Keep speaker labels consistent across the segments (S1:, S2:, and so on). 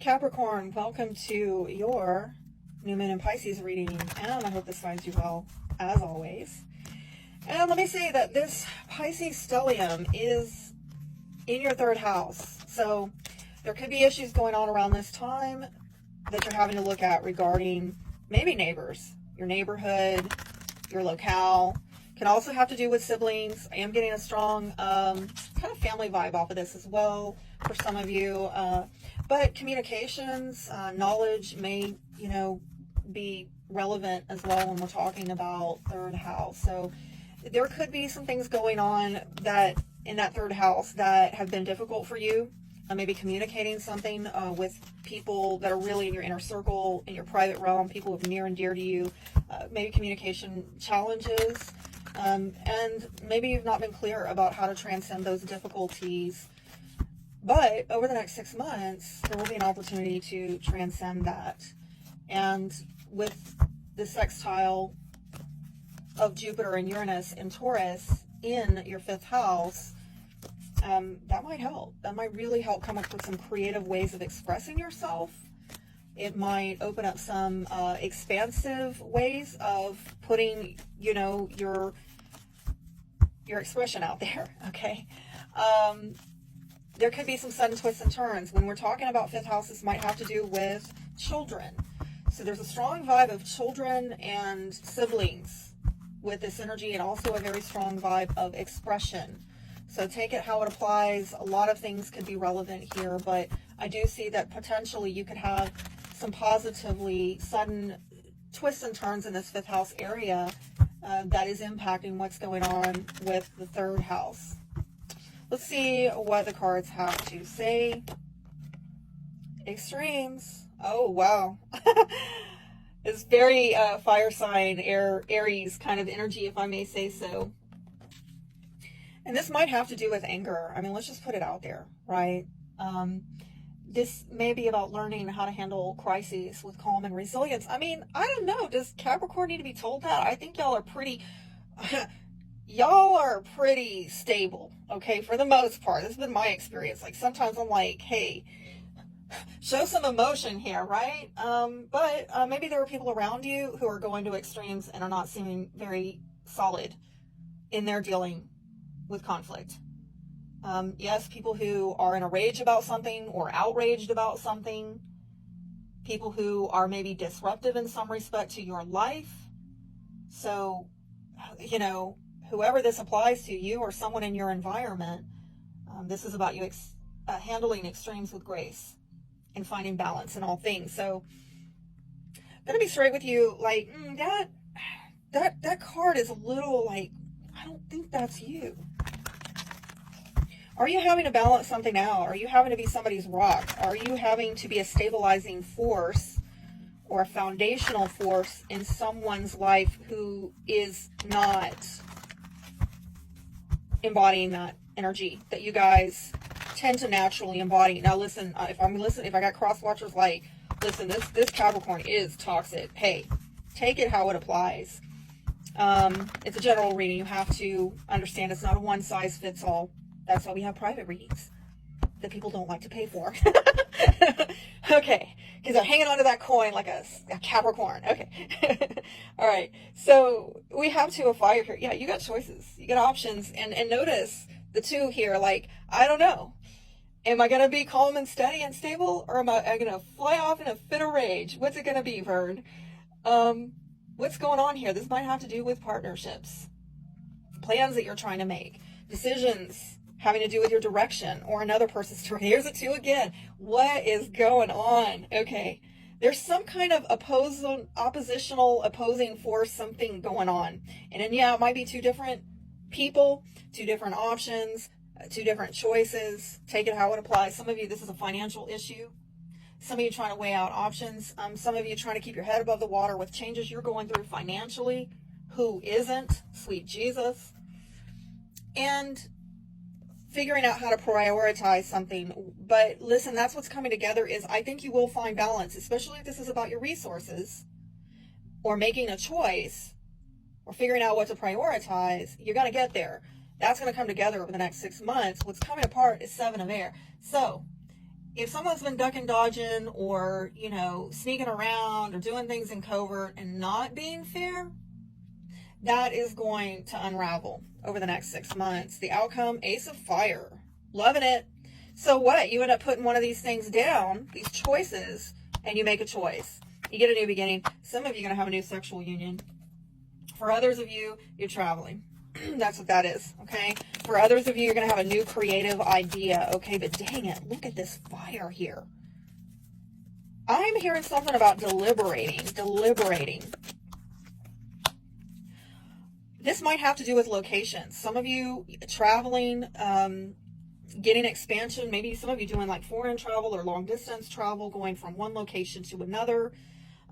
S1: Capricorn, welcome to your New Moon in Pisces reading, and I hope this finds you well, as always. And let me say that this Pisces stellium is in your third house, so there could be issues going on around this time that you're having to look at regarding maybe neighbors, your neighborhood, your locale. Can also have to do with siblings. I am getting a strong kind of family vibe off of this as well for some of you. But communications, knowledge may, be relevant as well when we're talking about third house. So there could be some things going on that in that third house that have been difficult for you. Maybe communicating something with people that are really in your inner circle, in your private realm, people who are near and dear to you. Maybe communication challenges. And maybe you've not been clear about how to transcend those difficulties. But over the next 6 months, there will be an opportunity to transcend that. And with the sextile of Jupiter and Uranus and Taurus in your fifth house, that might help. That might really help come up with some creative ways of expressing yourself. It might open up some expansive ways of putting, your expression out there, okay? There could be some sudden twists and turns. When we're talking about fifth house, this might have to do with children. So there's a strong vibe of children and siblings with this energy, and also a very strong vibe of expression. So take it how it applies. A lot of things could be relevant here, but I do see that potentially you could have some positively sudden twists and turns in this fifth house area that is impacting what's going on with the third house. Let's see what the cards have to say. Extremes. Oh, wow. It's very fire sign, Aries kind of energy, if I may say so. And this might have to do with anger. I mean, let's just put it out there, right? This may be about learning how to handle crises with calm and resilience. I mean, I don't know. Does Capricorn need to be told that? I think y'all are pretty... y'all are pretty stable, okay, for the most part. This has been my experience. Like, sometimes I'm like, hey, show some emotion here, right? But maybe there are people around you who are going to extremes and are not seeming very solid in their dealing with conflict. Yes, people who are in a rage about something or outraged about something, people who are maybe disruptive in some respect to your life. So, whoever this applies to, you or someone in your environment, this is about you handling extremes with grace and finding balance in all things. So I'm going to be straight with you, like, that card is a little like, I don't think that's you. Are you having to balance something out? Are you having to be somebody's rock? Are you having to be a stabilizing force or a foundational force in someone's life who is not embodying that energy that you guys tend to naturally embody? Now listen, if I got cross watchers, like, listen, this Capricorn is toxic. Hey, take it how it applies. It's a general reading. You have to understand it's not a one size fits all. That's why we have private readings that people don't like to pay for. Okay, because they're hanging onto that coin like a Capricorn. Okay. All right, so we have two of fire here. Yeah, you got choices, you got options, and notice the two here. Like, I don't know, am I gonna be calm and steady and stable, or am I gonna fly off in a fit of rage? What's it gonna be, Vern? What's going on here? This might have to do with partnerships, plans that you're trying to make, decisions having to do with your direction or another person's direction. Here's a two again. What is going on? Okay. There's some kind of opposing force, something going on. And then, yeah, it might be two different people, two different options, two different choices. Take it how it applies. Some of you, this is a financial issue. Some of you trying to weigh out options. Some of you trying to keep your head above the water with changes you're going through financially. Who isn't? Sweet Jesus. And figuring out how to prioritize something. But listen, that's what's coming together is I think you will find balance, especially if this is about your resources or making a choice or figuring out what to prioritize. You're going to get there. That's going to come together over the next 6 months. What's coming apart is Seven of Air. So if someone's been ducking, dodging, or, you know, sneaking around or doing things in covert and not being fair, that is going to unravel over the next 6 months. The outcome, Ace of Fire. Loving it. So what? You end up putting one of these things down, these choices, and you make a choice. You get a new beginning. Some of you are going to have a new sexual union. For others of you, you're traveling. That's what that is, okay? For others of you, you're going to have a new creative idea, okay? But dang it, look at this fire here. I'm hearing something about deliberating. This might have to do with locations. Some of you traveling, getting expansion. Maybe some of you doing like foreign travel or long distance travel, going from one location to another.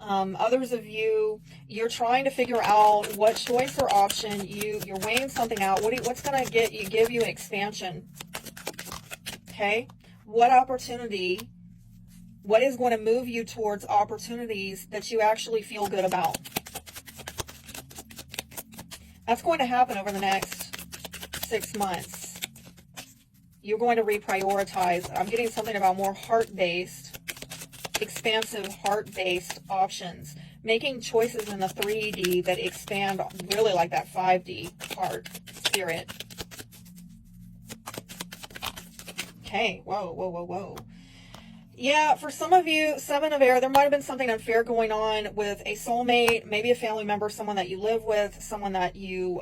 S1: Others of you, you're trying to figure out what choice or option you're weighing something out. What's going to give you expansion? Okay. What opportunity, what is going to move you towards opportunities that you actually feel good about? That's going to happen over the next 6 months. You're going to reprioritize. I'm getting something about more heart-based, expansive heart-based options. Making choices in the 3D that expand really like that 5D heart, spirit. Okay, whoa. Yeah, for some of you, 7 of Air, there might have been something unfair going on with a soulmate, maybe a family member, someone that you live with, someone that you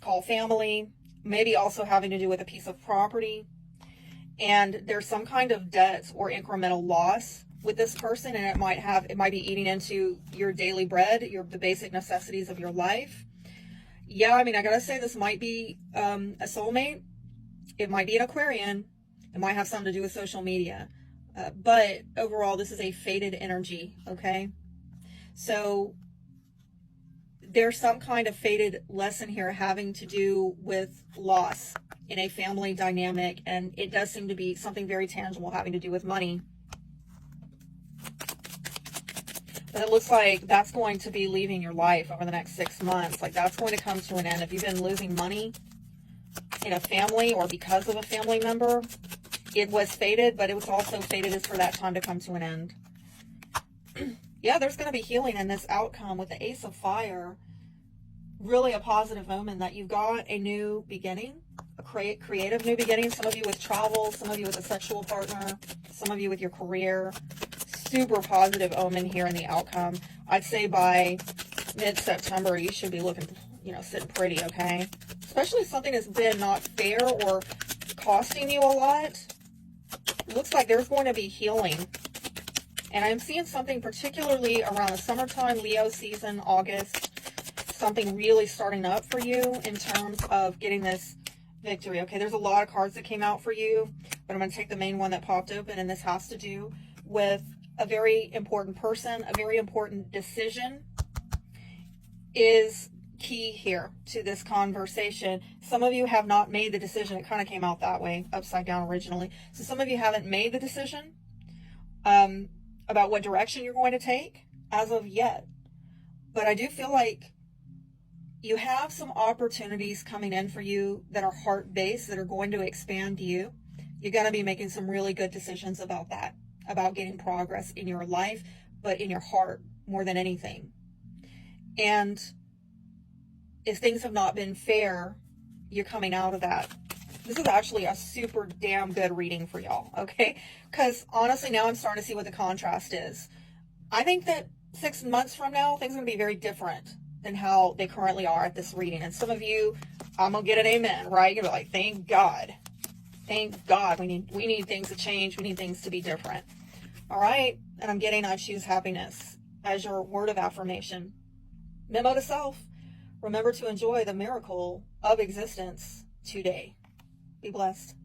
S1: call family, maybe also having to do with a piece of property. And there's some kind of debt or incremental loss with this person, and it might be eating into your daily bread, the basic necessities of your life. Yeah, I mean, I gotta say, this might be a soulmate. It might be an Aquarian. It might have something to do with social media. But overall, this is a fated energy, okay? So there's some kind of fated lesson here having to do with loss in a family dynamic, and it does seem to be something very tangible having to do with money. But it looks like that's going to be leaving your life over the next 6 months. Like, that's going to come to an end. If you've been losing money in a family or because of a family member, it was fated, but it was also fated as for that time to come to an end. Yeah, there's going to be healing in this outcome with the Ace of Fire. Really a positive omen that you've got a new beginning, a creative new beginning. Some of you with travel, some of you with a sexual partner, some of you with your career. Super positive omen here in the outcome. I'd say by mid-September, you should be looking, sitting pretty, okay? Especially if something has been not fair or costing you a lot. It looks like there's going to be healing. And I'm seeing something particularly around the summertime, Leo season, August, something really starting up for you in terms of getting this victory. Okay, there's a lot of cards that came out for you, but I'm going to take the main one that popped open, and this has to do with a very important person, a very important decision is key here to this conversation. Some of you have not made the decision. It kind of came out that way, upside down originally. So some of you haven't made the decision about what direction you're going to take as of yet. But I do feel like you have some opportunities coming in for you that are heart-based, that are going to expand you. You're going to be making some really good decisions about that, about getting progress in your life, but in your heart more than anything. And if things have not been fair, you're coming out of that. This is actually a super damn good reading for y'all, okay? Because honestly, now I'm starting to see what the contrast is. I think that 6 months from now, things are going to be very different than how they currently are at this reading. And some of you, I'm going to get an amen, right? You're like, thank God. Thank God. We need things to change. We need things to be different. All right? And I'm getting I choose happiness as your word of affirmation. Memo to self. Remember to enjoy the miracle of existence today. Be blessed.